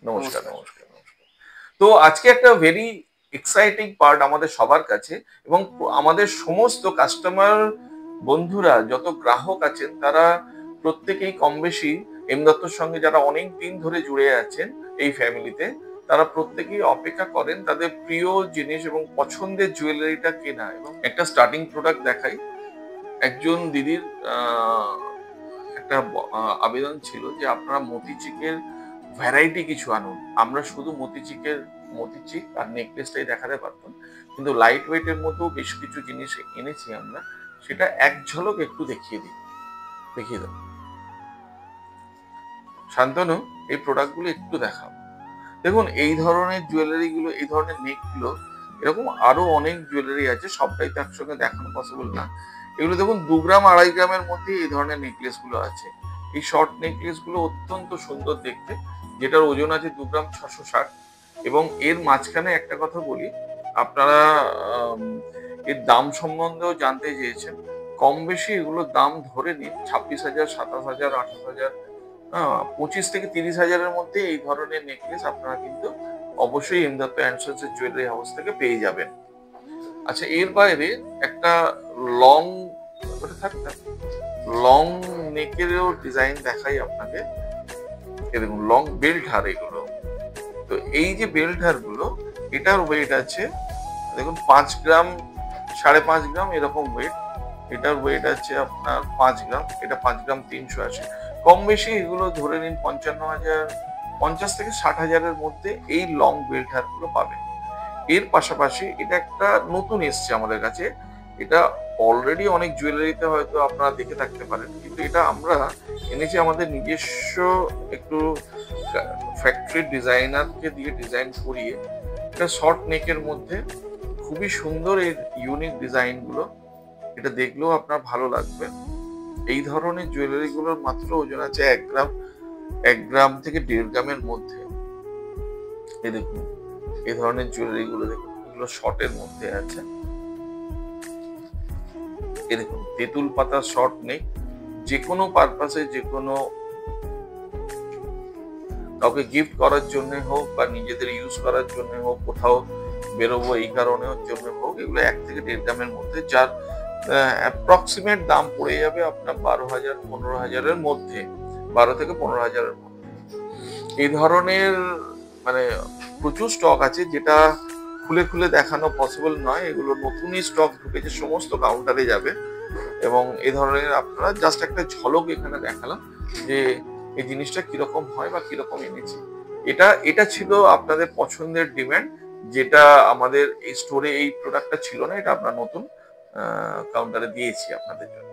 নমস্কার, নমস্কার, নমস্কার। তো আজকে একটা ভেরি এক্সাইটিং পার্ট আমাদের সবার কাছে, এবং আমাদের সমস্ত কাস্টমার বন্ধুরা, যত গ্রাহক আছেন তারা প্রত্যেকেই কম বেশি এম দত্তর সঙ্গে যারা অনেক দিন ধরে জুড়ে আছেন এই ফ্যামিলিতে, তারা প্রত্যেকেই অপেক্ষা করেন তাদের প্রিয় জিনিস এবং পছন্দের জুয়েলারিটা কেনা। এবং একটা স্টার্টিং প্রোডাক্ট দেখাই। একজন দিদির একটা আবেদন ছিল যে আপনারা মতিচিকের ভ্যারাইটি কিছু আনুন। আমরা শুধু মতিচিক আর নেকলেসটাই দেখাতে পারতাম, কিন্তু লাইট ওয়েটের মধ্যেও বেশ কিছু জিনিস এনেছি আমরা। সেটা এক ঝলক একটু দেখিয়ে দাও শান্তনু, এই প্রোডাক্টগুলো একটু দেখাও। দেখুন, এই ধরনের জুয়েলারি গুলো, এই ধরনের নেক গুলো, এরকম আরো অনেক জুয়েলারি আছে, সবটাই তো একসঙ্গে দেখানো পসিবল না। এগুলো দেখুন 2 গ্রাম 2.5 গ্রামের মধ্যে এই ধরনের নেকলেস গুলো আছে। এই শর্ট নেকলেস গুলো অত্যন্ত সুন্দর দেখতে, যেটার ওজন আছে 2 গ্রাম 660। এবং এর মাঝখানে একটা কথা বলি, আপনারা আম, এর দাম সম্বন্ধেও জানতে চেয়েছেন। কম বেশি এগুলোর দাম ধরে নিন 26,000, 27,000, 28,000, 25 থেকে 30 হাজারের মধ্যে এই ধরনের নেকলেস আপনারা কিন্তু অবশ্যই M Dutta and sons jewellery house থেকে পেয়ে যাবেন। আচ্ছা, এর বাইরে একটা লং লং নেকেরও ডিজাইন দেখাই আপনাকে। এরকম লং বেল্ট হার এগুলো। তো এই যে বেল্ট হার গুলো, এটার ওয়েট আছে দেখুন 5 গ্রাম, 5.5 গ্রাম এরকম ওয়েট। এটার ওয়েট আছে আপনার 5 গ্রাম, এটা 5 গ্রাম 380। কম বেশি এগুলো ধরে নিন 55,000, 50 থেকে 60 হাজারের মধ্যে এই লং বেল্ট হার গুলো পাবেন। এর পাশাপাশি এটা একটা নতুন এসছে আমাদের কাছে। এটা অলরেডি অনেক জুয়েলারিতে হয়তো আপনারা দেখে থাকতে পারেন, কিন্তু এটা আমরা এনেছি আমাদের নিজস্ব একটু ফ্যাক্টরি ডিজাইনারকে দিয়ে ডিজাইন করিয়ে। এটা শর্ট নেকের মধ্যে খুবই সুন্দর এর ইউনিক ডিজাইন গুলো। এটা দেখলেও আপনার ভালো লাগবে। এই ধরনের জুয়েলারি গুলোর মাত্র ওজন আছে 1 গ্রাম, 1 গ্রাম থেকে 1.5 গ্রামের মধ্যে। এই দেখুন, এই ধরনের জুয়েলারি গুলো দেখুন, এগুলো শর্টের মধ্যে আছে। এই দেখুন, তেঁতুল পাতা শর্ট নেক, যে কোনো পারপাসে, যে কোনো কাউকে গিফট করার জন্য হোক বা নিজেদের ইউজ করার জন্য হোক, কোথাও বেরোবো এই কারণের জন্য হোক, এগুলো 1 থেকে 1.5 গ্রামের মধ্যে, যার অ্যাপ্রক্সিমেট দাম পড়ে যাবে আপনার 12,000, 15,000-এর মধ্যে, 12 থেকে 15,000-এর মধ্যে। এই ধরনের মানে প্রচুর স্টক আছে, যেটা খুলে খুলে দেখানো পসিবল নয়। এগুলো নতুনই স্টক ঢুকেছে, সমস্ত কাউন্টারে যাবে। এবং এই ধরনের আপনারা জাস্ট একটা ঝলক এখানে দেখালাম যে এই জিনিসটা কিরকম হয় বা কিরকম এনেছি। এটা ছিল আপনাদের পছন্দের ডিমান্ড, যেটা আমাদের এই স্টোরে এই প্রোডাক্টটা ছিল না, এটা আমরা নতুন কাউন্টারে দিয়েছি আপনাদের জন্য।